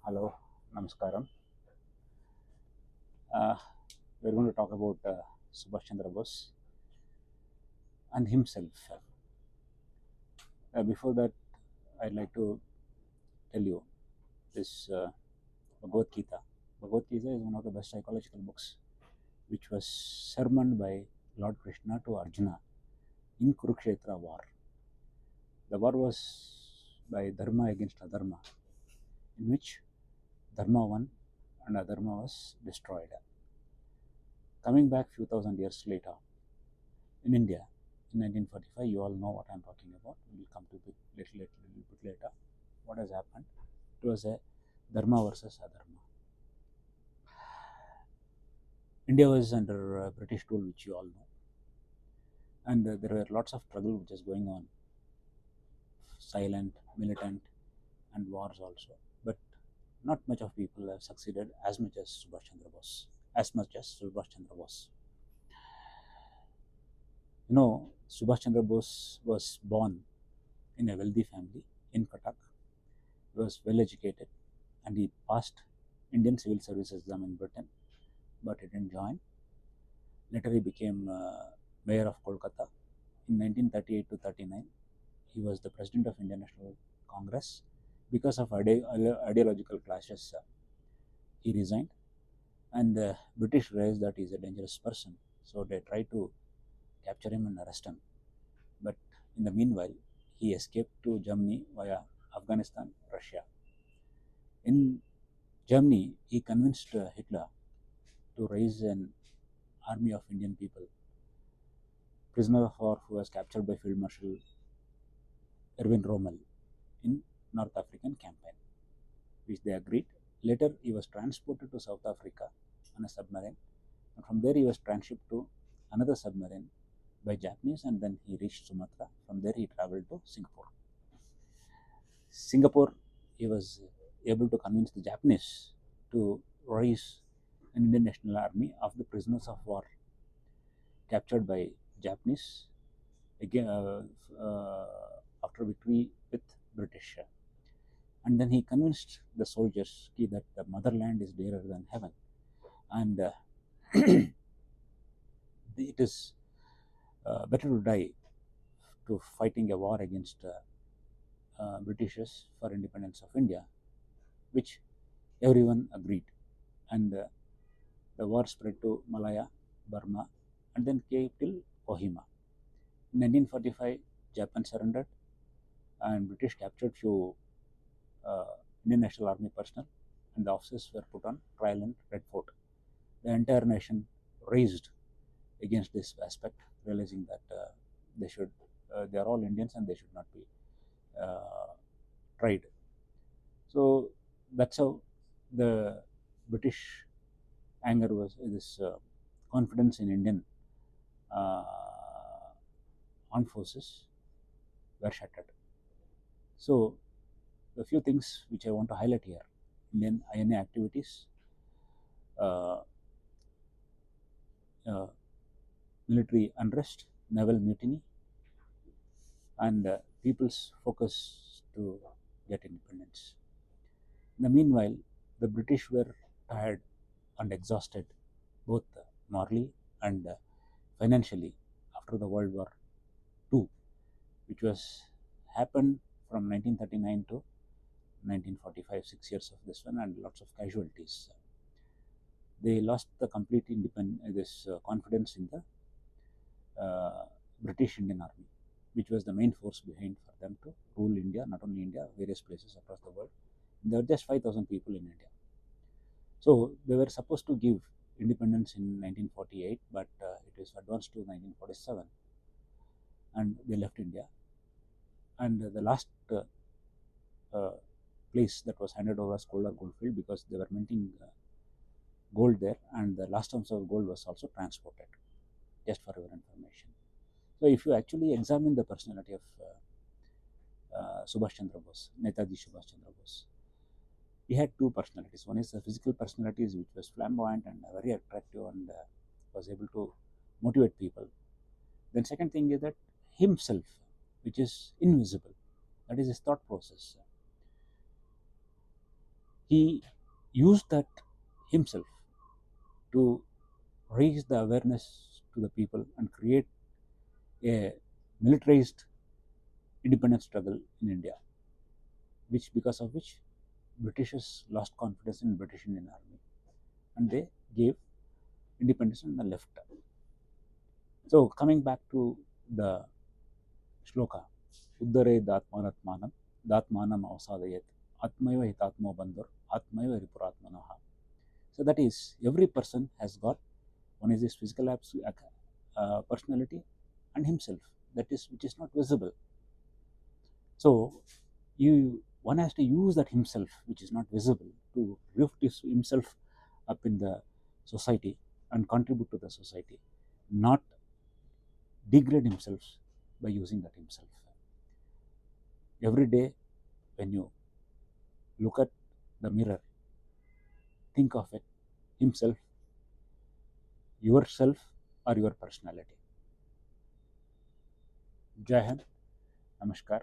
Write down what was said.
Hello, Namaskaram. Uh, we're going to talk about Subhash Chandra Bose and himself. Before that, I'd like to tell you this Bhagavad Gita. Bhagavad Gita is one of the best psychological books, which was sermoned by Lord Krishna to Arjuna in Kurukshetra war. The war was by Dharma against Adharma, in which Dharma won and Adharma was destroyed. Coming back few thousand years later, in India, in 1945, you all know what I'm talking about. We'll come to it little bit later. What has happened? It was a Dharma versus Adharma. India was under British rule, which you all know, and there were lots of struggle which is going on, silent, militant, and wars also. But not much of people have succeeded as much as Subhash Chandra Bose. As much as Subhash Chandra Bose. You know, Subhash Chandra Bose was born in a wealthy family in Cuttack. He was well educated and he passed Indian Civil Service exam in Britain, but he didn't join. Later, he became mayor of Kolkata. In 1938 to 39, he was the president of Indian National Congress. Because of ideological clashes, he resigned, and the British realized that he is a dangerous person, so they tried to capture him and arrest him. But in the meanwhile, he escaped to Germany via Afghanistan, Russia. In Germany, he convinced Hitler to raise an army of Indian people, prisoner of war who was captured by Field Marshal Erwin Rommel in North African campaign, which they agreed. Later, he was transported to South Africa on a submarine, and from there he was transshipped to another submarine by Japanese, and then he reached Sumatra. From there, he traveled to Singapore. Singapore, he was able to convince the Japanese to raise an Indian National Army of the prisoners of war captured by Japanese again after victory with British. And then he convinced the soldiers that the motherland is dearer than heaven, and it is better to die to fighting a war against Britishers for independence of India, which everyone agreed. And the war spread to Malaya, Burma, and then came till Kohima. In 1945, Japan surrendered, and British captured few uh, Indian National Army personnel, and the officers were put on trial in Red Fort. The entire nation raised against this aspect, realizing that they are all Indians and they should not be tried. So that's how the British anger was, this confidence in Indian uh, armed forces were shattered. So a few things which I want to highlight here: Indian INA activities, uh, uh, military unrest, naval mutiny, and people's focus to get independence. In the meanwhile, the British were tired and exhausted, both morally and financially, after the World War II, which was happened from 1939 to 1945, 6 years of this one, and lots of casualties. They lost the complete this confidence in the British Indian Army, which was the main force behind for them to rule India, not only India, various places across the world. There were just 5,000 people in India. So they were supposed to give independence in 1948, but it was advanced to 1947, and they left India. And the last uh, place that was handed over was Kolar Goldfield, because they were minting gold there, and the last ounce of gold was also transported. Just for your information. So if you actually examine the personality of Subhash Chandra Bose, Netaji Subhash Chandra Bose, he had two personalities. One is the physical personalities, which was flamboyant and very attractive, and was able to motivate people. Then second thing is that himself, which is invisible, that is his thought process. He used that himself to raise the awareness to the people and create a militarized independence struggle in India, which because of which Britishers lost confidence in British Indian Army and they gave independence on the left. So coming back to the shloka, Uddare Datmanatmanam, Datmanam Avsadayat, Atmaiva Hitatmo Bandur, Atmaiva Ripuratmanaha. So that is, every person has got one is his physical personality and himself, that is which is not visible. So one has to use that himself, which is not visible, to lift himself up in the society and contribute to the society, not degrade himself by using that himself. Every day, when you look at the mirror, think of it himself, yourself, or your personality. Jai Hind, Namaskar.